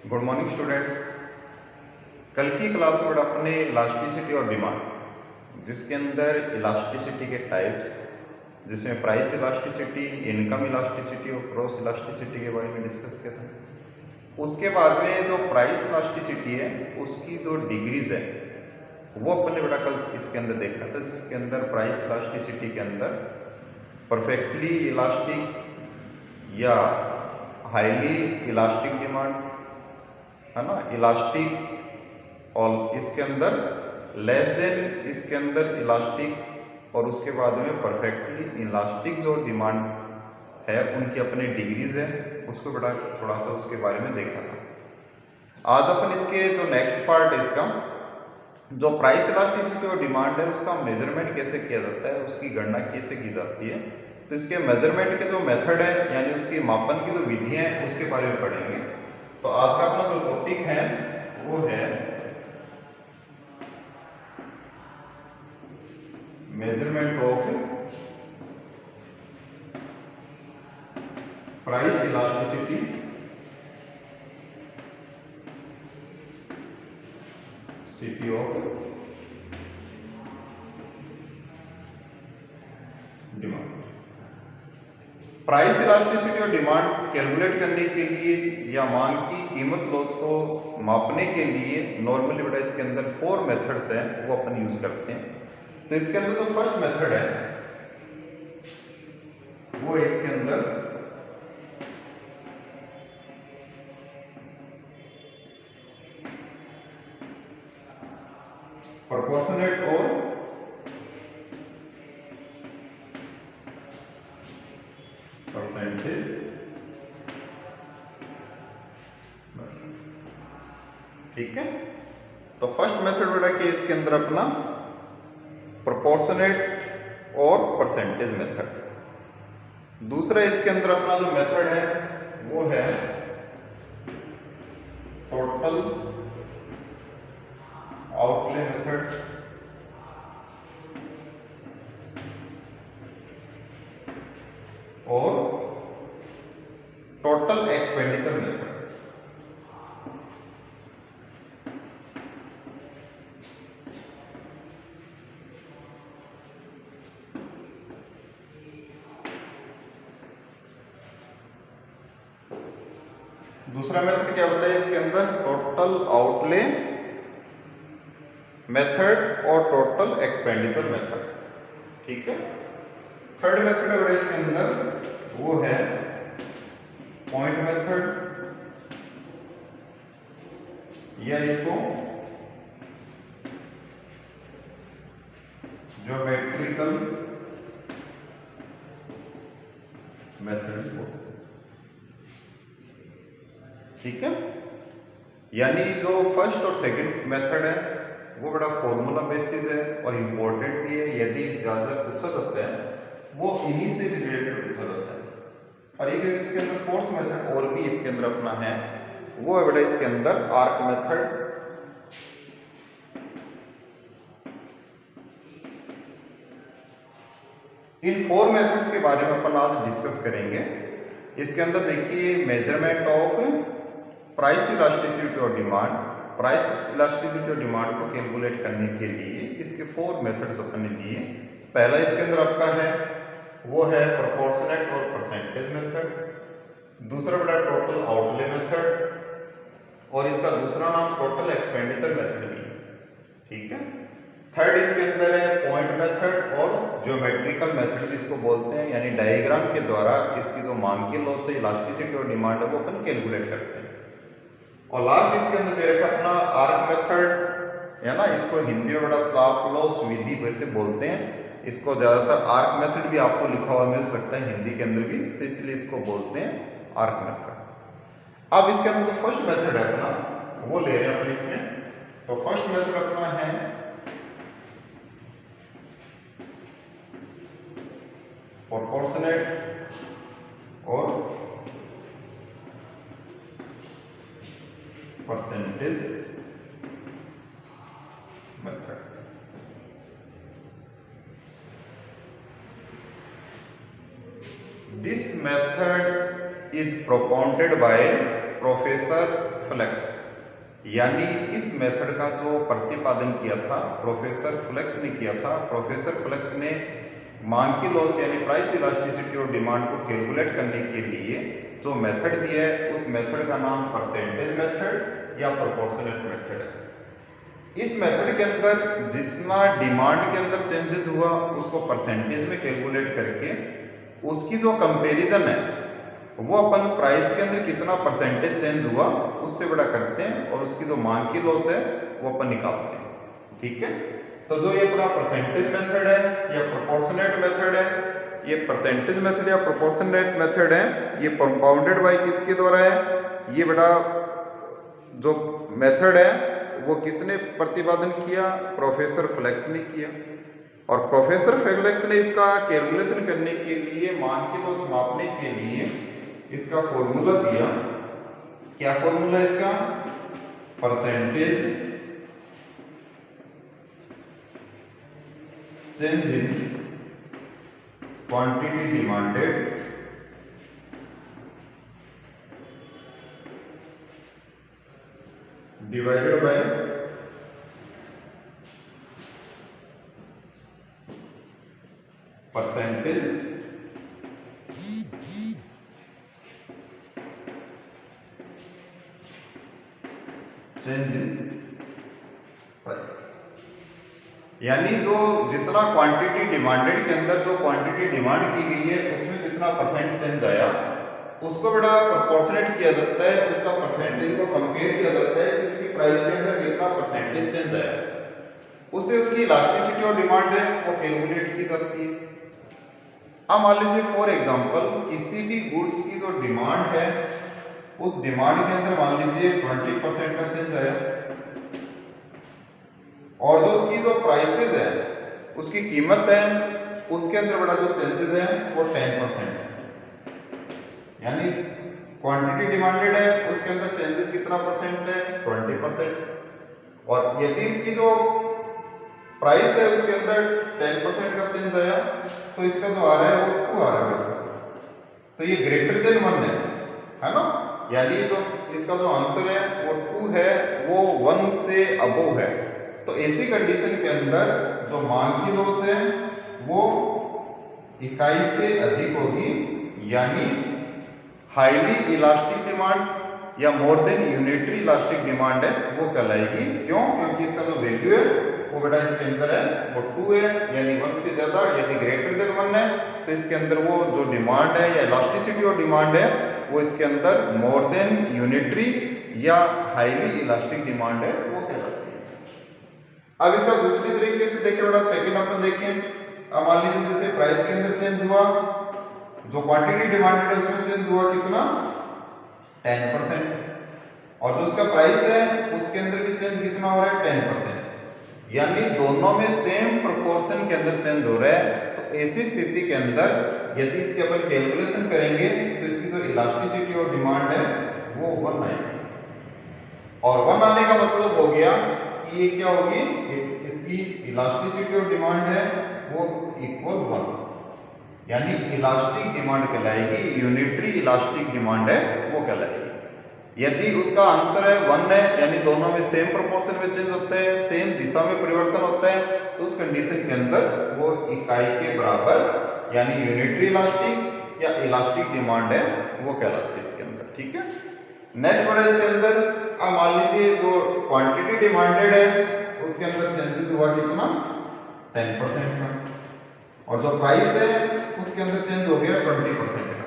Good morning students. कल की class में अपने इलास्टिसिटी और डिमांड, जिसके अंदर इलास्टिसिटी के टाइप्स, जिसमें प्राइस इलास्टिसिटी, इनकम इलास्टिसिटी और क्रॉस इलास्टिसिटी के बारे में डिस्कस किया था। उसके बाद में जो प्राइस इलास्टिसिटी है उसकी जो डिग्रीज है वो अपने बेटा कल इसके अंदर देखा था, जिसके अंदर प्राइस इलास्टिसिटी के अंदर परफेक्टली इलास्टिक या हाईली इलास्टिक डिमांड है ना, इलास्टिक, और इसके अंदर लेस देन, इसके अंदर इलास्टिक, और उसके बाद में परफेक्टली इलास्टिक जो डिमांड है उनकी अपनी डिग्रीज है, उसको बेटा थोड़ा सा उसके बारे में देखा था। आज अपन इसके जो नेक्स्ट पार्ट है इसका, जो प्राइस इलास्टिसिटी और डिमांड है उसका मेजरमेंट कैसे किया जाता है, उसकी गणना कैसे की जाती है, तो इसके मेजरमेंट के जो मेथड है यानी उसकी मापन की जो विधि है उसके बारे में पढ़ेंगे। तो आज का अपना जो टॉपिक है वो है measurement of price elasticity city of demand. Price elasticity और डिमांड कैलकुलेट करने के लिए या मांग की कीमत लॉस को मापने के लिए नॉर्मली बेटा इसके अंदर 4 मेथड्स हैं वो अपन यूज करते हैं। तो इसके अंदर जो फर्स्ट मेथड है वो है इसके अंदर प्रोपोर्शनेट और परसेंटेज। ठीक है, तो फर्स्ट मेथड बेटा कि इसके अंदर अपना प्रोपोर्शनेट और परसेंटेज मेथड। दूसरा इसके अंदर अपना जो मेथड है वो है टोटल आउटले मेथड और टोटल एक्सपेंडिचर मेथड। दूसरा मेथड क्या बताया इसके अंदर, टोटल आउटले मेथड और टोटल एक्सपेंडिचर मेथड। ठीक है, थर्ड मेथड है इसके अंदर वो है पॉइंट मेथड या इसको ज्योमेट्रिकल मेथड। ठीक है, यानी जो फर्स्ट और सेकंड मेथड है वो बड़ा फॉर्मूला बेसिस है और इम्पोर्टेंट भी है, यदि ज़्यादा पूछा जाता है वो इन्हीं से रिलेटेड पूछा जाता है। और एक इसके अंदर फोर्थ मेथड और भी इसके अंदर अपना है, वो है बेटा इसके अंदर आर्क मेथड। इन 4 मेथड्स के बारे में अपन आज डिस्कस करेंगे। इसके अंदर देखिए मेजरमेंट ऑफ प्राइस इलास्टिसिटी और डिमांड। प्राइस इलास्टिसिटी और डिमांड को कैलकुलेट करने के लिए इसके 4 मेथड्स अपने लिए। पहला इसके अंदर आपका है वो है प्रोपोर्शनेट और परसेंटेज मेथड। दूसरा बेटा टोटल आउटले मेथड और इसका दूसरा नाम टोटल एक्सपेंडिचर मेथड भी है। ठीक है, थर्ड इसके अंदर है पॉइंट मेथड और ज्योमेट्रिकल मेथड इसको बोलते हैं, यानी डायग्राम के द्वारा इसकी जो मांग की लॉस है, इलास्टिसिटी और डिमांड है वो अपन कैलकुलेट करते हैं। और लास्ट इसके अंदर दे रखा अपना आर्क मेथड है ना, इसको हिंदी में बड़ा चाप लॉस विधि वैसे बोलते हैं। इसको ज्यादातर आर्क मेथड भी आपको लिखा हुआ मिल सकता है हिंदी के अंदर भी, तो इसलिए इसको बोलते हैं आर्क मेथड। अब इसके अंदर जो फर्स्ट मेथड है अपना वो ले रहे हैं अपन इसमें। तो फर्स्ट मेथड अपना है प्रोपोर्शनेट और percentage method. This method is propounded by professor Flex, यानी इस मेथड का जो प्रतिपादन किया था प्रोफेसर फ्लेक्स ने किया था। प्रोफेसर फ्लेक्स ने मांग की लॉस यानी प्राइस इलास्टिसिटी और डिमांड को कैलकुलेट करने के लिए जो मेथड दिया है उस मेथड का नाम परसेंटेज मेथड या प्रोपोर्शनल मेथड है। इस मेथड के अंदर जितना डिमांड के अंदर चेंजेस हुआ उसको परसेंटेज में कैलकुलेट करके उसकी जो कंपैरिजन है वो अपन प्राइस के अंदर कितना परसेंटेज चेंज हुआ उससे बड़ा करते हैं और उसकी जो मांग की लॉस है वो अपन निकालते हैं। ठीक है, तो जो ये पूरा परसेंटेज मेथड है या प्रोपोर्शनेट मेथड है, ये परसेंटेज मेथड या प्रोपोर्शनेट मेथड है, ये कंपाउंडेड बाय किसके द्वारा है, ये बड़ा जो मेथड है वो किसने प्रतिपादन किया, प्रोफेसर फ्लेक्स ने किया। और प्रोफेसर फ्लेक्स ने इसका कैलकुलेशन करने के लिए मांग की लॉस मापने के लिए इसका फॉर्मूला दिया। क्या फॉर्मूला है इसका, percentage change in quantity demanded divided by percentage change in price, यानी जो जितना क्वांटिटी डिमांडेड के अंदर जो क्वांटिटी डिमांड की गई है उसमें जितना परसेंट चेंज आया उसको बड़ा प्रोपोर्शनेट किया जाता है, उसका परसेंटेज को कंपेयर किया जाता है कि इसकी प्राइस के अंदर कितना परसेंटेज चेंज आया, उससे उसकी इलास्टिसिटी और डिमांड है वो कैलकुलेट की जाती है। अब मान लीजिए फॉर एग्जांपल किसी भी गुड्स की जो डिमांड है उस डिमांड के अंदर मान लीजिए 20% का चेंज आया और जो उसकी जो प्राइसेस है उसकी कीमत है उसके अंदर बड़ा जो चेंजेस है वो 10% है, यानी क्वांटिटी डिमांडेड है उसके अंदर चेंजेस कितना परसेंट है, 20%। और यदि इसकी जो प्राइस है उसके अंदर 10% का चेंज आया तो इसका जो आ रहा है वो 2 आ रहा है, तो ये ग्रेटर देन 1 है ना, यानी जो इसका जो आंसर है वो 2 है, वो 1 से अबोव है। तो ऐसी कंडीशन के अंदर जो मांग की लॉस है वो इकाई से अधिक होगी, यानी हाईली इलास्टिक डिमांड या more than unitary elastic demand है वो कहलाएगी। क्यों, क्योंकि इसका जो वैल्यू है वो बेटा इसके अंदर है वो 2 है, यानी 1 से ज्यादा, यदि ग्रेटर देन 1 है तो इसके अंदर वो जो डिमांड है या इलास्टिसिटी और डिमांड है वो इसके अंदर मोर देन यूनिटरी या हाईली इलास्टिक डिमांड है वो कहलाती है। अब इसका दूसरी तरीके से देखें बेटा, सेकंड अपन देखें। अब मान लीजिए जैसे प्राइस के अंदर चेंज हुआ, जो क्वांटिटी डिमांडेड है उसमें चेंज हुआ कितना, 10%, और जो उसका प्राइस है उसके अंदर भी चेंज कितना हो रहा है, 10%, यानी दोनों में सेम प्रोपोर्शन के अंदर चेंज हो रहा है। तो ऐसी स्थिति के अंदर यदि इसकी अपन कैलकुलेशन करेंगे तो इसकी जो इलास्टिसिटी और डिमांड है वो 1 आएगी, और 1 आने का मतलब हो गया कि ये क्या होगी, इसकी इलास्टिसिटी और डिमांड है वो इक्वल 1, यानी इलास्टिक डिमांड कहलाएगी, यूनिटरी इलास्टिक डिमांड है वो कहलाएगी। यदि उसका आंसर है 1 है, यानी दोनों में सेम प्रोपोर्शन में चेंज होता है, सेम दिशा में परिवर्तन होता है, तो उस कंडीशन के अंदर वो इकाई के बराबर यानी यूनिटरी इलास्टिक या इलास्टिक डिमांड है वो कहलाती है इसके अंदर। ठीक है, नेक्स्ट बड़ा इसके अंदर अब मान लीजिए जो क्वांटिटी डिमांडेड है उसके अंदर चेंजेस हुआ कितना, 10% का, और जो प्राइस है उसके अंदर चेंज हो गया 20% का।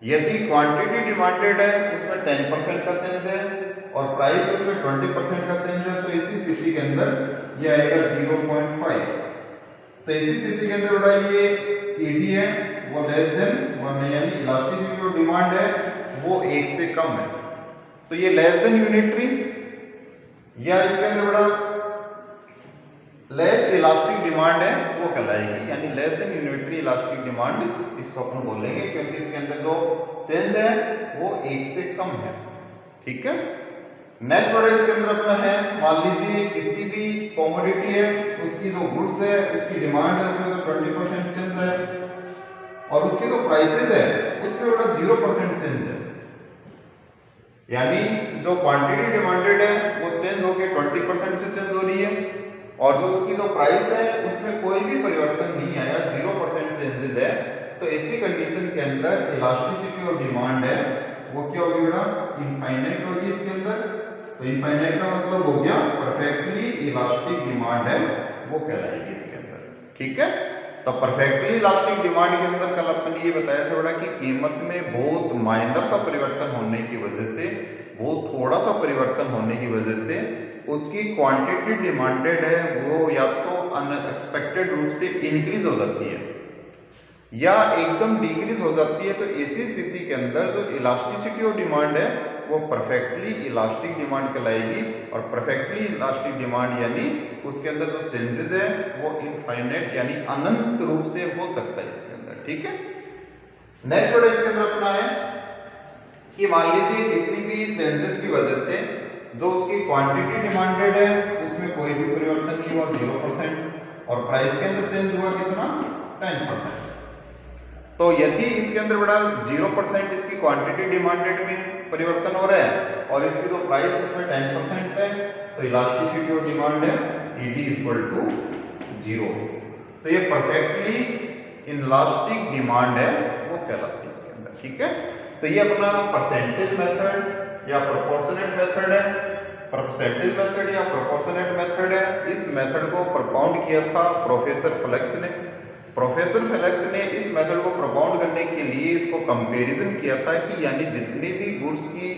यदि क्वांटिटी डिमांडेड है उसमें 10% का चेंज है और प्राइस उसमें 20% का चेंज है, तो इसी स्थिति के अंदर ये आएगा 0.5। तो इसी स्थिति के अंदर बड़ा ये ईडी है वो लेस देन 1 है, यानी इलास्टिसिटी जो डिमांड है वो 1 से कम है, तो ये लेस देन यूनिटरी या इसके अंदर बड़ा लेस इलास्टिक डिमांड है वो कहलाएगी, यानी less than unitary elastic demand इसको अपन बोलेंगे, क्योंकि इसके अंदर जो चेंज है वो 1 से कम है। ठीक है, नेक्स्ट बड़ा इसके अंदर अपना है, मान लीजिए किसी भी कमोडिटी है उसकी जो गुड्स है उसकी डिमांड है उसमें तो 20% चेंज है और उसकी जो प्राइसेस है उसमें बड़ा 0% चेंज है। यानी जो क्वांटिटी डिमांडेड है वो चेंज होके 20% से चेंज हो रही है, और जो उसकी जो प्राइस है उसमें कोई भी परिवर्तन नहीं आया, 0% चेंजेस है। तो ऐसी कंडीशन के अंदर इलास्टिसिटी और डिमांड है वो क्या होगी बेटा, इनफाइनाइट होगी इसके अंदर। तो इनफाइनाइट का मतलब हो गया परफेक्टली इलास्टिक डिमांड है वो कहलाएगी इसके अंदर। ठीक है, तो परफेक्टली इलास्टिक डिमांड के अंदर कल अपन ने ये बताया था बेटा कि कीमत में बहुत माइनर सा परिवर्तन होने की वजह से, बहुत थोड़ा सा परिवर्तन होने की वजह से उसकी क्वांटिटी डिमांडेड है वो या तो अनएक्सपेक्टेड रूप से इंक्रीज हो जाती है या एकदम डिक्रीज हो जाती है। तो ऐसी स्थिति के अंदर जो इलास्टिसिटी ऑफ डिमांड है वो परफेक्टली इलास्टिक डिमांड कहलाएगी। और परफेक्टली इलास्टिक डिमांड यानी उसके अंदर जो चेंजेस है वो इनफाइनाइट यानी अनंत रूप से हो सकता है इसके अंदर। ठीक है, नेक्स्ट वर्ड इसके अंदर अपना है कि मान लीजिए किसी भी चेंजेस की वजह से जो उसकी क्वांटिटी डिमांडेड है उसमें कोई भी परिवर्तन नहीं हुआ 0%, और प्राइस के अंदर चेंज हुआ कितना 10%। तो यदि इसके अंदर बड़ा 0% इसकी क्वांटिटी डिमांडेड में परिवर्तन हो रहा है और इसकी जो प्राइस इसमें 10% है तो इलास्टिसिटी ऑफ डिमांड है ED इक्वल टू 0। तो ये परफेक्टली इलास्टिक डिमांड है वो कहलाती है इसके अंदर। ठीक है, तो ये अपना परसेंटेज मेथड या प्रोपोर्शनेट मेथड है। परसेंटेज मेथड या प्रोपोर्शनेट मेथड है, इस मेथड को propound किया था प्रोफेसर फ्लेक्स ने। प्रोफेसर फेलिक्स ने इस मेथड को propound करने के लिए इसको कंपैरिजन किया था कि यानी जितनी भी गुड्स की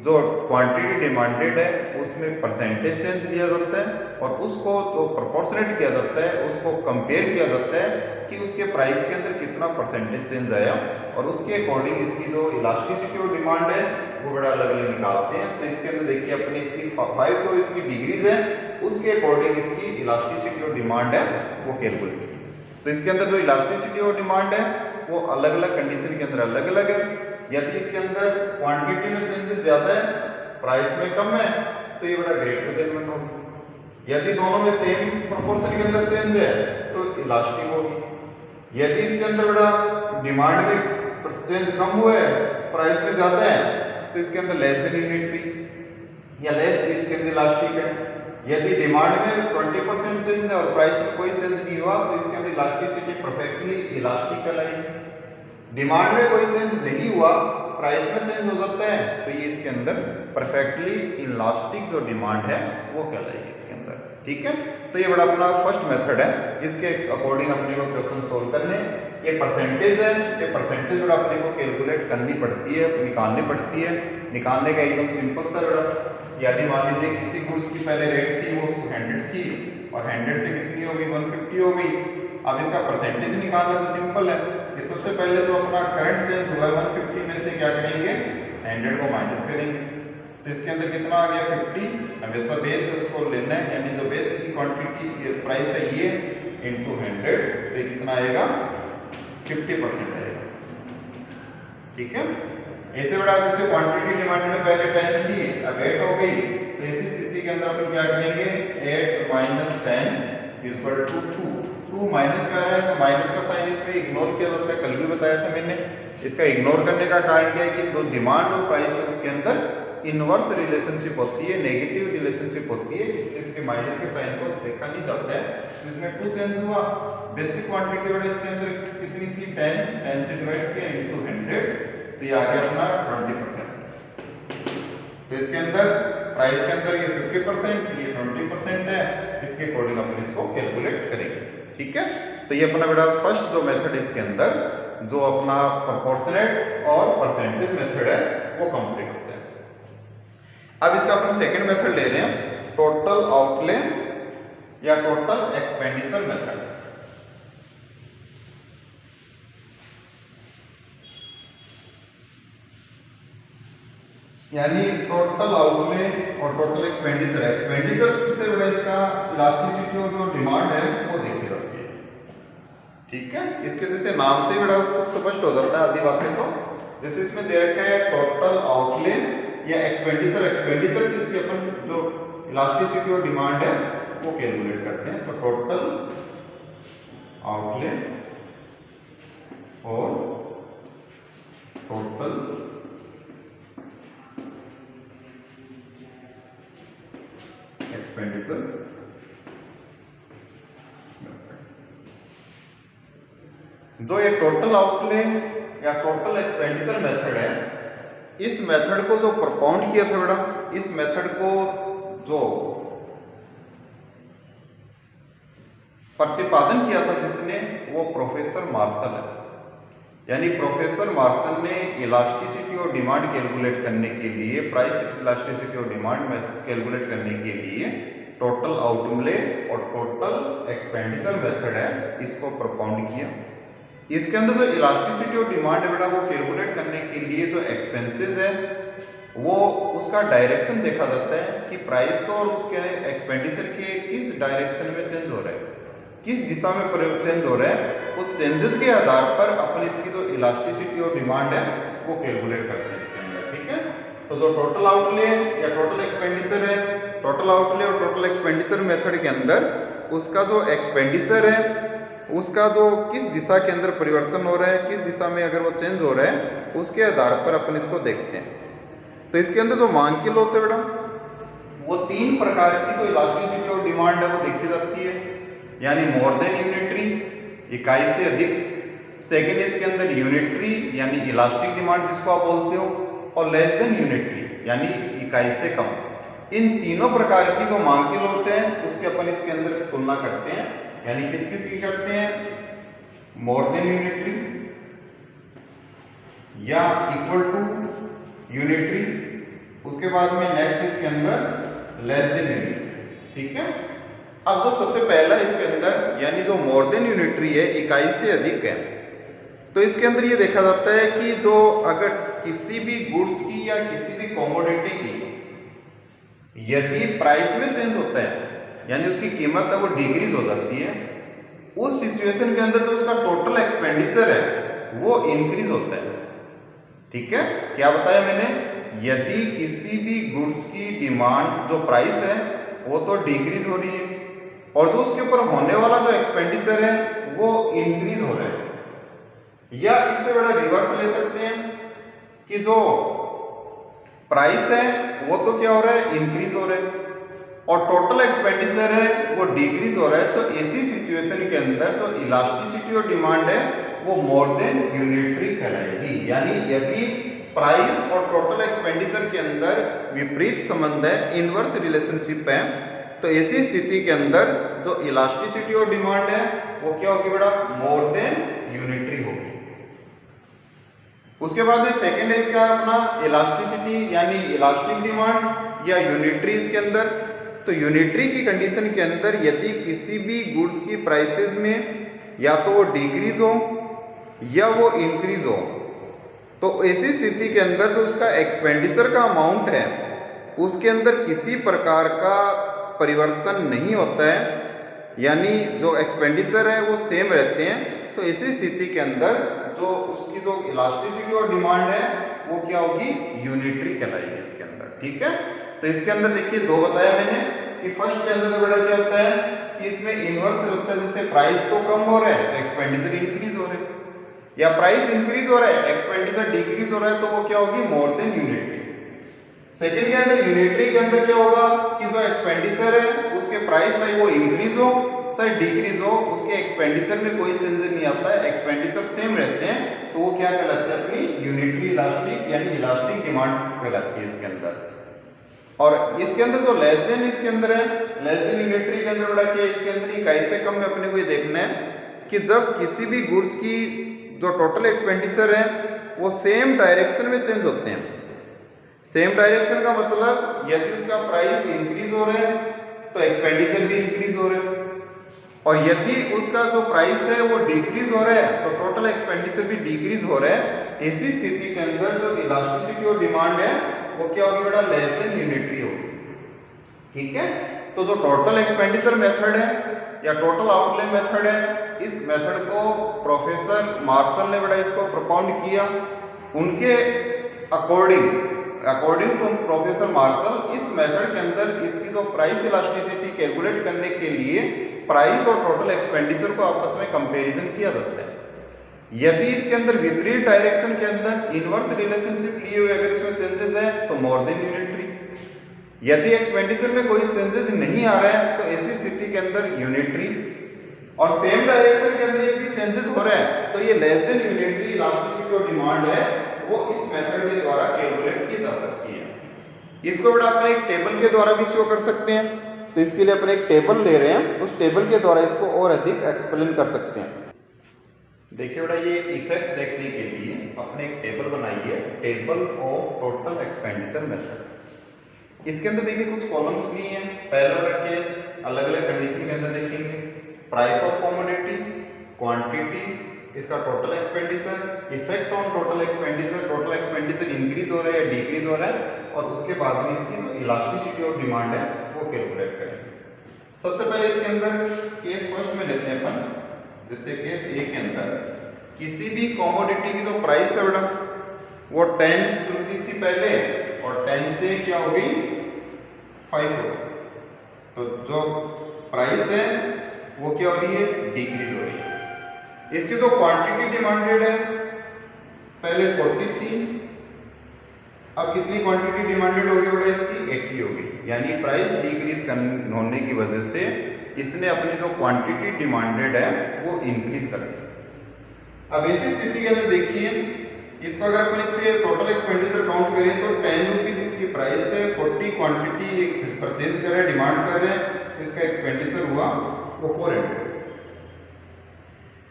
जो क्वांटिटी डिमांडेड है उसमें परसेंटेज चेंज लिया जाता है और उसको जो प्रोपोर्शनेट किया जाता है उसको कंपेयर किया जाता है कि उसके प्राइस के अंदर कितना परसेंटेज चेंज आया, और उसके अकॉर्डिंग इसकी जो इलास्टिसिटी और डिमांड है वो बड़ा अलग अलग निकालते हैं। तो इसके अंदर देखिए अपनी इसकी 5 जो इसकी डिग्रीज है उसके अकॉर्डिंग इसकी इलास्टिसिटी और डिमांड है वो कैलकुलेट। तो इसके अंदर जो इलास्टिसिटी और डिमांड है वो अलग अलग कंडीशन के अंदर अलग अलग है। यदि इसके अंदर क्वांटिटी में चेंजेस ज्यादा है प्राइस में कम है तो ये बड़ा ग्रेटर देन 1 होगी। यदि दोनों में सेम प्रोपोर्शन के अंदर चेंज है तो इलास्टिक होगी। यदि इसके अंदर बड़ा डिमांड में चेंज कम हुआ है प्राइस में ज्यादा है तो इसके अंदर लेस देन यूनिटरी या लेस इसके अंदर इलास्टिक है। यदि डिमांड में 20% चेंज है और प्राइस में कोई चेंज नहीं हुआ तो इसके अंदर इलास्टिसिटी परफेक्टली इलास्टिक कहलाएगी। डिमांड में कोई चेंज नहीं हुआ प्राइस में चेंज हो जाता है तो ये इसके अंदर परफेक्टली इलास्टिक जो डिमांड है वो कहलाएगी इसके अंदर। ठीक है, तो ये बड़ा अपना फर्स्ट मेथड है, इसके अकॉर्डिंग अपने को क्वेश्चन सोल्व करने। ये परसेंटेज है, ये परसेंटेज बड़ा अपने को कैलकुलेट करनी पड़ती है, निकालनी पड़ती है। निकालने का एकदम सिंपल सा बड़ा, यानी मान लीजिए किसी गुड्स की पहले रेट थी वो 100 थी और 100 से कितनी हो गई 150 हो गई। अब इसका परसेंटेज निकालना तो सिंपल है कि सबसे पहले जो अपना करंट चेंज हुआ है 150 में से क्या करेंगे 100 को माइनस करेंगे। तो इसके अंदर कितना आ गया 50। अब इसका बेस है उसको लेना है, यानी जो बेस की क्वांटिटी प्राइस है ये इंटू 100, तो ये कितना आएगा 50% आएगा। ठीक है, ऐसे बड़ा जैसे क्वांटिटी डिमांड में पहले 10 थी अब 8 हो गई, तो ऐसी स्थिति के अंदर अपन क्या करेंगे 8 माइनस 10 इक्वल टू 2 माइनस का है तो माइनस का साइन इसमें इग्नोर किया जाता है, कल भी बताया था मैंने। इसका इग्नोर करने का कारण क्या है कि जो डिमांड और प्राइस है उसके अंदर इनवर्स रिलेशनशिप होती है, नेगेटिव रिलेशनशिप होती है, इसलिए इसके माइनस के साइन को देखा नहीं जाता है। तो इसमें 2 चेंज हुआ, बेसिक क्वांटिटी और इसके अंदर कितनी थी 10 से डिवाइड किया इंटू 100, तो ये आ गया अपना 20%। तो इसके अंदर प्राइस के अंदर ये 50% ये 20% है, इसके अकॉर्डिंग अपन इसको कैलकुलेट करेंगे। ठीक है, तो ये अपना बेटा फर्स्ट जो मेथड इसके अंदर जो अपना प्रोपोर्शनेट और परसेंटेज मेथड है वो कंप्लीट होता है। अब इसका अपन सेकंड मेथड ले रहे हैं टोटल आउटले या टोटल एक्सपेंडिचर मेथड। यानी टोटल आउटले और टोटल एक्सपेंडिचर, एक्सपेंडिचर से बड़ा इसका इलास्टिसिटी और जो डिमांड है वो देखी जाती है। ठीक है, इसके जैसे नाम से बड़ा उसको स्पष्ट हो जाता है आधी बातें। तो जैसे इसमें दे रखा है टोटल आउटले या एक्सपेंडिचर, एक्सपेंडिचर से इसकी अपन जो इलास्टिसिटी और डिमांड है वो कैलकुलेट करते हैं। तो टोटल आउटले और टोटल एक्सपेंडिचर। जो ये टोटल आउटले या टोटल एक्सपेंडिचर मेथड है, इस मेथड को जो propound किया था बेटा, इस मेथड को जो प्रतिपादन किया था जिसने, वो प्रोफेसर मार्शल है। यानी प्रोफेसर मार्शल ने इलास्टिसिटी और डिमांड कैलकुलेट करने के लिए, प्राइस इलास्टिसिटी और डिमांड कैलकुलेट करने के लिए टोटल आउटले और टोटल एक्सपेंडिचर मेथड है, इसको propound किया। इसके अंदर जो इलास्टिसिटी और डिमांड है बेटा, वो कैलकुलेट करने के लिए जो एक्सपेंसेस है, वो उसका डायरेक्शन देखा जाता है कि प्राइस और उसके एक्सपेंडिचर के किस डायरेक्शन में चेंज हो रहा है, किस दिशा में चेंज हो रहा है। उस चेंजेस के आधार पर अपन इसकी जो इलास्टिसिटी और डिमांड है वो कैलकुलेट करते हैं इसके अंदर, ठीक है। तो जो टोटल आउटले या टोटल एक्सपेंडिचर है, टोटल आउटले और टोटल एक्सपेंडिचर मेथड के अंदर उसका जो एक्सपेंडिचर है, उसका जो किस दिशा के अंदर परिवर्तन हो रहा है, किस दिशा में अगर वो चेंज हो रहा है, उसके आधार पर अपन इसको देखते हैं। तो इसके अंदर जो मांग के लॉस है बेटा, वो 3 प्रकार की जो इलास्टिसिटी और डिमांड है वो देखी जाती है। यानी मोर देन यूनिटरी, इकाई से अधिक। सेकेंड इसके अंदर यूनिटरी यानी इलास्टिक डिमांड जिसको आप बोलते हो, और लेस देन यूनिटरी यानी इकाई से कम। इन तीनों प्रकार की जो मांग की लॉस है उसके अपन इसके अंदर तुलना करते हैं। यानी किस किस की करते हैं, मोर देन यूनिटरी या इक्वल टू यूनिटरी, उसके बाद में नेक्स्ट इसके अंदर लेस देन यूनिटरी, ठीक है। अब जो सबसे पहला इसके अंदर यानी जो मोर देन यूनिटरी है, इकाई से अधिक है, तो इसके अंदर ये देखा जाता है कि जो अगर किसी भी गुड्स की या किसी भी कमोडिटी की यदि प्राइस में चेंज होता है, यानी उसकी कीमत है वो डिक्रीज हो जाती है, उस सिचुएशन के अंदर जो उसका टोटल एक्सपेंडिचर है वो इंक्रीज होता है, ठीक है। क्या बताया मैंने, यदि किसी भी गुड्स की डिमांड जो प्राइस है वो तो डिक्रीज हो रही है, और जो उसके ऊपर होने वाला जो एक्सपेंडिचर है वो इंक्रीज हो रहा है। या इससे बड़ा रिवर्स ले सकते हैं कि जो प्राइस है वो तो क्या हो रहा है, इंक्रीज हो रहा है, और टोटल एक्सपेंडिचर है वो डिक्रीज हो रहा है। तो ऐसी सिचुएशन के अंदर जो इलास्टिसिटी और डिमांड है वो मोर देन यूनिटरी कहलाएगी। यानी यदि प्राइस और टोटल एक्सपेंडिचर के अंदर विपरीत संबंध है, इनवर्स रिलेशनशिप है, तो ऐसी स्थिति के अंदर जो इलास्टिसिटी और डिमांड है वो क्या होगी बेटा, मोर देन यूनिटरी होगी। उसके बाद में सेकेंड है इसका अपना इलास्टिसिटी यानी इलास्टिक डिमांड या यूनिटरी इसके अंदर। तो यूनिटरी की कंडीशन के अंदर यदि किसी भी गुड्स की प्राइसेस में या तो वो डिक्रीज हो या वो इंक्रीज हो, तो ऐसी स्थिति के अंदर जो उसका एक्सपेंडिचर का अमाउंट है उसके अंदर किसी प्रकार का परिवर्तन नहीं होता है, यानी जो एक्सपेंडिचर है वो सेम रहते हैं। तो ऐसी स्थिति के अंदर जो उसकी जो इलास्टिसिटी और डिमांड है वो क्या होगी, यूनिटरी कहलाएगी इसके अंदर, ठीक है। तो इसके अंदर देखिए दो बताया मैंने कि फर्स्ट के अंदर बेटा क्या होता है कि इसमें इनवर्स होता है, जैसे प्राइस तो कम हो रहा है तो एक्सपेंडिचर इंक्रीज हो रहा है, या प्राइस इंक्रीज हो रहा है एक्सपेंडिचर डिक्रीज हो रहा है, तो वो क्या होगी, मोर देन यूनिटरी। सेकेंड के अंदर यूनिटरी के अंदर क्या होगा कि जो एक्सपेंडिचर है उसके प्राइस चाहे वो इंक्रीज हो चाहे डिक्रीज हो, उसके एक्सपेंडिचर में कोई चेंज नहीं आता है, एक्सपेंडिचर सेम रहते हैं, तो वो क्या कहलाते हैं, अपनी यूनिटरी इलास्टिक यानी इलास्टिक डिमांड कहलाती है इसके अंदर। और इसके अंदर जो लेस देन इसके अंदर है, लेस देन यूनिटरी के अंदर बड़ा क्या, इसके अंदर इकाई से कम में अपने को ये देखना है कि जब किसी भी गुड्स की जो टोटल एक्सपेंडिचर है वो सेम डायरेक्शन में चेंज होते हैं। सेम डायरेक्शन का मतलब यदि उसका प्राइस इंक्रीज हो रहा है तो एक्सपेंडिचर भी इंक्रीज हो रहा है, और यदि उसका जो प्राइस है वो डिक्रीज हो रहा है तो टोटल एक्सपेंडिचर भी डिक्रीज हो रहा है। ऐसी स्थिति के अंदर जो इलास्टिसिटी और डिमांड है वो क्या होगी बेटा, लेस देन यूनिटरी होगी, ठीक है। तो जो टोटल एक्सपेंडिचर मेथड है या टोटल आउटले मेथड है, इस मेथड को प्रोफेसर मार्शल ने बेटा इसको propound किया। उनके अकॉर्डिंग टू प्रोफेसर मार्शल इस मेथड के अंदर इसकी जो प्राइस इलास्टिसिटी कैलकुलेट करने के लिए प्राइस और टोटल एक्सपेंडिचर को आपस में कंपैरिजन किया जाता है। यदि इसके अंदर विपरीत डायरेक्शन के अंदर इनवर्स रिलेशनशिप लिए हुए अगर इसमें चेंजेस है तो मोर देन यूनिटरी, यदि एक्सपेंडिचर में कोई चेंजेस नहीं आ रहा है तो ऐसी स्थिति के अंदर यूनिटरी, और सेम डायरेक्शन के अंदर यदि चेंजेस हो रहा है तो ये लेस देन यूनिटरी इलास्टिसिटी और डिमांड है वो इस मेथड के द्वारा कैलकुलेट की जा सकती है। इसको बेटा अपन एक टेबल के द्वारा भी शो कर सकते हैं। तो इसके लिए अपन एक टेबल ले रहे हैं, उस टेबल के द्वारा इसको और अधिक एक्सप्लेन कर सकते हैं। देखिए बेटा ये इफेक्ट देखने के लिए अपने एक टेबल बनाई है, table of total expenditure method. इसके अंदर देखिए कुछ कॉलम्स लिए हैं। पहला वाला केस अलग अलग कंडीशन के अंदर देखेंगे, प्राइस ऑफ कमोडिटी, क्वांटिटी, इसका total expenditure, effect on total expenditure increase हो रहा है या डिक्रीज हो रहा है, और उसके बाद में इसकी जो इलास्टिसिटी और डिमांड है वो कैलकुलेट करेंगे। सबसे पहले इसके अंदर केस फर्स्ट में लेते हैं अपन, जैसे केस ए के अंदर किसी भी कमोडिटी की जो प्राइस था बेटा वो 10 रुपीज थी पहले, और 10 से क्या हो गई 5 हो गई। तो जो प्राइस है वो क्या हो रही है, डिक्रीज हो रही है। इसकी जो क्वांटिटी डिमांडेड है पहले 40 थी, अब कितनी क्वांटिटी डिमांडेड होगी बेटा इसकी 80 होगी, यानी प्राइस डिक्रीज होने की वजह से इसने अपनी जो क्वांटिटी डिमांडेड है वो इंक्रीज कर दी। अब ऐसी स्थिति के अंदर देखिए इसको अगर अपन इससे टोटल एक्सपेंडिचर काउंट करें तो 10 रुपीज इसकी प्राइस है, 40 क्वांटिटी परचेज कर रहे हैं, डिमांड कर रहे हैं, तो इसका एक्सपेंडिचर हुआ वो 400।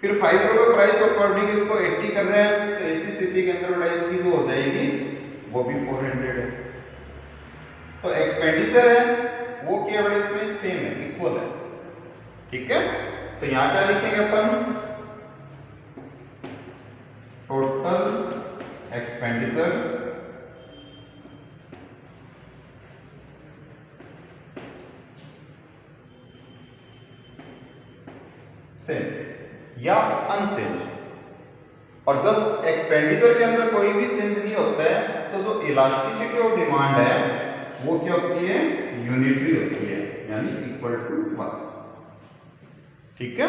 फिर 5 रुपये प्राइस अकॉर्डिंग इसको 80 कर रहे हैं, तो ऐसी स्थिति के अंदर बेटा इसकी जो हो जाएगी वो भी 400 है। तो एक्सपेंडिचर है वो क्या बेटा इसमें सेम है, इक्वल है। ठीक है, तो यहां क्या लिखेंगे अपन, टोटल एक्सपेंडिचर सेम या अनचेंज। और जब एक्सपेंडिचर के अंदर कोई भी चेंज नहीं होता है तो जो इलास्टिसिटी और डिमांड है वो क्या होती है, यूनिटरी होती है, यानी इक्वल टू 1। ठीक है,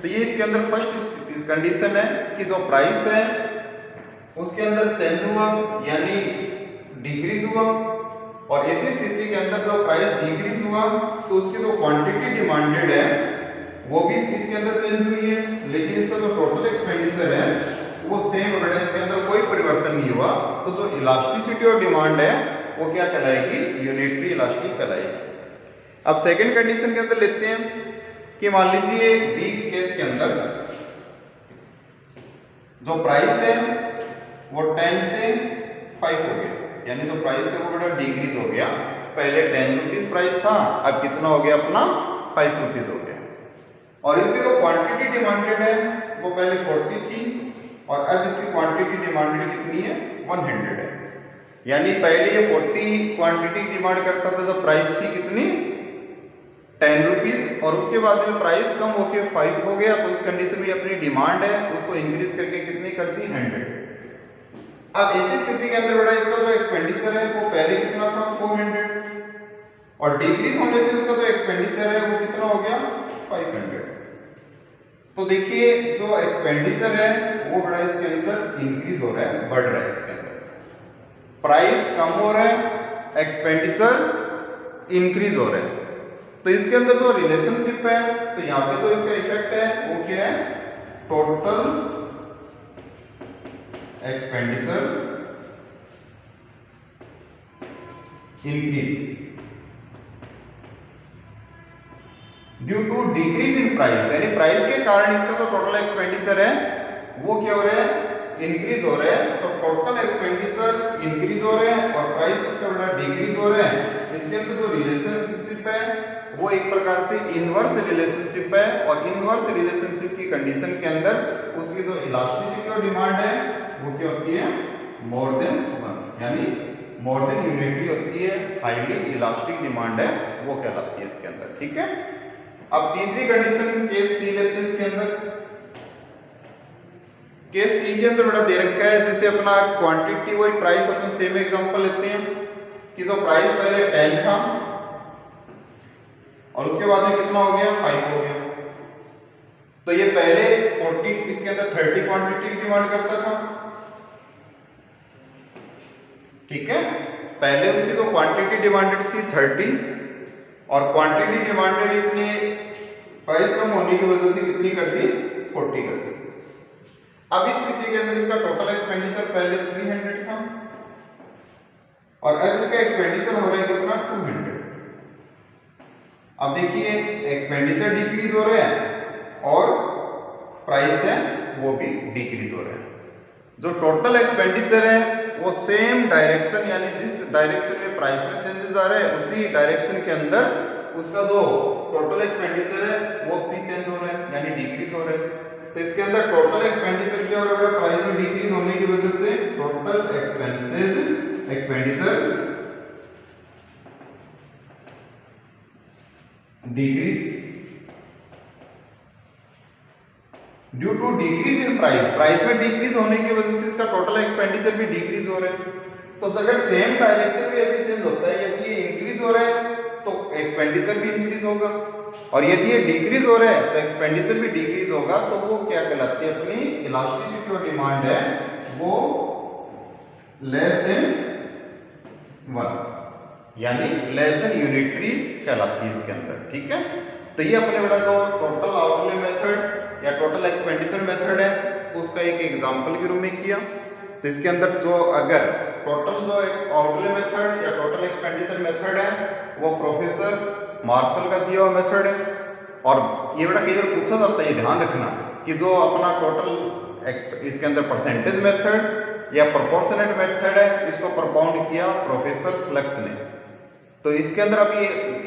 तो ये इसके अंदर फर्स्ट कंडीशन है कि जो प्राइस है उसके अंदर चेंज हुआ यानी डिक्रीज हुआ, और ऐसी स्थिति के अंदर जो प्राइस डिक्रीज हुआ तो उसकी जो क्वांटिटी डिमांडेड है वो भी इसके अंदर चेंज हुई है, लेकिन इसका जो टोटल एक्सपेंडिचर है वो सेम है, इसके अंदर कोई परिवर्तन नहीं हुआ। तो जो इलास्टिसिटी और डिमांड है वो क्या कहलाएगी, यूनिटरी इलास्टिक कहलाएगी। अब सेकंड कंडीशन के अंदर लेते हैं कि मान लीजिए बी केस के अंदर जो प्राइस है वो 10 से 5 हो गया, यानी जो प्राइस है वो बड़ा डिक्रीज हो गया। पहले 10 रुपीज प्राइस था, अब कितना हो गया अपना 5 रुपीज हो गया। और इसकी जो क्वांटिटी डिमांडेड है वो पहले 40 थी, और अब इसकी क्वांटिटी डिमांडेड कितनी है, 100 है। यानी पहले ये 40 क्वांटिटी डिमांड करता था, जब प्राइस थी कितनी 10 रुपीज, और उसके बाद में प्राइस कम होके 5 हो गया, तो उस कंडीशन में अपनी डिमांड है उसको इंक्रीज करके कितनी कर दी, 100। अब ऐसी स्थिति के अंदर बेटा इसका जो एक्सपेंडिचर है वो पहले कितना था, 400, और डिक्रीज होने से इसका जो एक्सपेंडिचर है वो कितना हो गया, 500। तो देखिए जो एक्सपेंडिचर है वो बड़ा इसके अंदर इंक्रीज हो रहा है, बढ़ रहा है। इसके अंदर प्राइस कम हो रहा है, एक्सपेंडिचर इंक्रीज हो रहा है। तो इसके अंदर जो रिलेशनशिप है, तो यहाँ पे जो इसका इफेक्ट है वो क्या है, total expenditure increase due to decrease in price, यानी प्राइस के कारण इसका जो टोटल एक्सपेंडिचर है वो क्या हो रहा है, इंक्रीज हो रहा है। तो टोटल एक्सपेंडिचर इंक्रीज हो रहे हैं और प्राइस इसका बड़ा डिक्रीज हो रहा है। इसके अंदर जो रिलेशनशिप है वो एक प्रकार से इनवर्स रिलेशनशिप है, और इनवर्स रिलेशनशिप की कंडीशन के अंदर उसकी जो इलास्टिसिटी और डिमांड है वो क्या होती है, मोर देन 1, यानी मोर देन यूनिटी होती है, हाईली इलास्टिक डिमांड है वो कहलाती है इसके अंदर। ठीक है, अब तीसरी कंडीशन केस सी लेते हैं। इसके अंदर केस सी के अंदर बड़ा दे रखा है, जैसे अपना क्वांटिटी वही प्राइस, अपन सेम एग्जांपल लेते हैं कि जो प्राइस पहले 10 था और उसके बाद में कितना हो गया, 5 हो गया। तो ये पहले 40, इसके अंदर 30 क्वांटिटी की डिमांड करता था। ठीक है, पहले उसकी जो क्वांटिटी डिमांडेड थी 30 और क्वांटिटी डिमांडेड इसने प्राइस कम होने की वजह से कितनी कर दी, 40 कर दी। अब इस स्थिति के अंदर इसका टोटल एक्सपेंडिचर पहले 300 था और अब इसका एक्सपेंडिचर हो रहा है कितना, 200। अब देखिए एक्सपेंडिचर डिक्रीज हो रहे हैं और प्राइस है वो भी डिक्रीज हो रहे हैं। जो टोटल एक्सपेंडिचर है वो सेम डायरेक्शन, यानी जिस डायरेक्शन में प्राइस में चेंजेस आ रहे हैं उसी डायरेक्शन के अंदर उसका जो टोटल एक्सपेंडिचर है वो भी चेंज हो रहे हैं, यानी डिक्रीज हो रहे हैं। तो इसके अंदर टोटल एक्सपेंडिचर क्या हो रहा है, प्राइस में डिक्रीज होने की वजह से total expenditure decrease due to decrease in price में डिक्रीज होने की वजह से इसका टोटल एक्सपेंडिचर भी डिक्रीज हो रहे हैं। तो अगर सेम डायरेक्शन में यदि चेंज होता है, यदि ये इंक्रीज हो रहा है तो एक्सपेंडिचर भी इंक्रीज होगा, और यदि ये डिक्रीज हो रहा है तो एक्सपेंडिचर भी डिक्रीज होगा। तो वो क्या कहलाती है, अपनी इलास्टिसिटी और डिमांड है वो लेस देन 1, यानी लेस देन यूनिटरी कहलाती है इसके अंदर। ठीक है, तो ये अपने बड़ा जो टोटल आउटले मेथड या टोटल एक्सपेंडिचर मेथड है उसका एक एग्जांपल के रूप में किया। तो इसके अंदर जो अगर टोटल जो आउटले मेथड या टोटल एक्सपेंडिचर मेथड है वो प्रोफेसर मार्शल का दिया हुआ मेथड है, और ये बड़ा कई बार पूछा जाता है, ये ध्यान रखना कि जो अपना टोटल इसके अंदर परसेंटेज मेथड या प्रोपोर्शनेट मेथड है इसको प्रपोन्ड किया प्रोफेसर फ्लेक्स ने। तो इसके अंदर अभी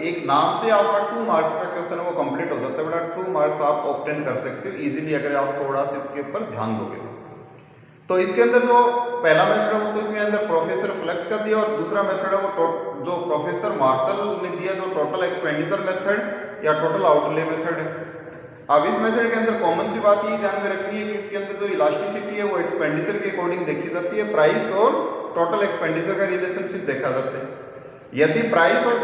एक नाम से आपका 2 मार्क्स का क्वेश्चन वो कंप्लीट हो जाता है, बड़ा 2 मार्क्स आप ऑब्टेन कर सकते हो इजीली अगर आप थोड़ा सा इसके ऊपर ध्यान दोगे। तो इसके अंदर जो पहला मेथड है वो तो इसके अंदर प्रोफेसर फ्लेक्स का दिया, और दूसरा मेथड है वो जो प्रोफेसर मार्शल ने दिया जो टोटल एक्सपेंडिचर मेथड या टोटल आउटले मेथड है। अब इस मेथड के अंदर कॉमन सी बात ये ध्यान में रखनी है कि इसके अंदर जो इलास्टिसिटी है वो एक्सपेंडिचर के अकॉर्डिंग देखी जाती है, प्राइस और टोटल एक्सपेंडिचर का रिलेशनशिप देखा जाता है। यदि प्राइस और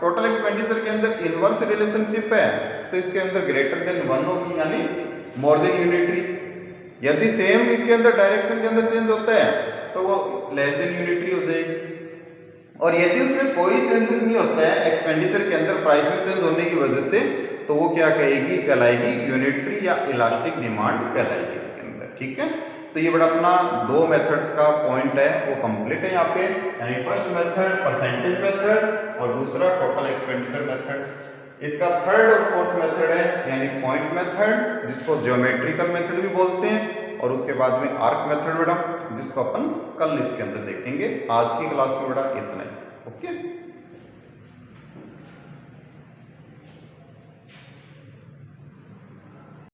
टोटल एक्सपेंडिचर के अंदर इनवर्स रिलेशनशिप है तो इसके अंदर ग्रेटर देन 1 होगी, यानी मोर देन यूनिटरी। यदि सेम इसके अंदर डायरेक्शन के अंदर चेंज होता है तो वो लेस देन यूनिटरी हो जाएगी, और यदि उसमें कोई चेंजेस नहीं होता है एक्सपेंडिचर के अंदर प्राइस में चेंज होने की वजह से तो वो क्या कहेगी, कहलाएगी यूनिटरी या इलास्टिक डिमांड कहलाएगी इसके अंदर। ठीक है, तो ये बड़ा अपना 2 मेथड्स का पॉइंट है वो कंप्लीट है यहाँ पे, यानी फर्स्ट मेथड परसेंटेज मेथड और दूसरा टोटल एक्सपेंडिचर मेथड। इसका थर्ड और फोर्थ मेथड है यानी पॉइंट मेथड, जिसको ज्योमेट्रिकल मेथड भी बोलते हैं, और उसके बाद में आर्क मेथड बेटा जिसको अपन कल इसके अंदर देखेंगे। आज की क्लास में बेटा इतना ही। ओके।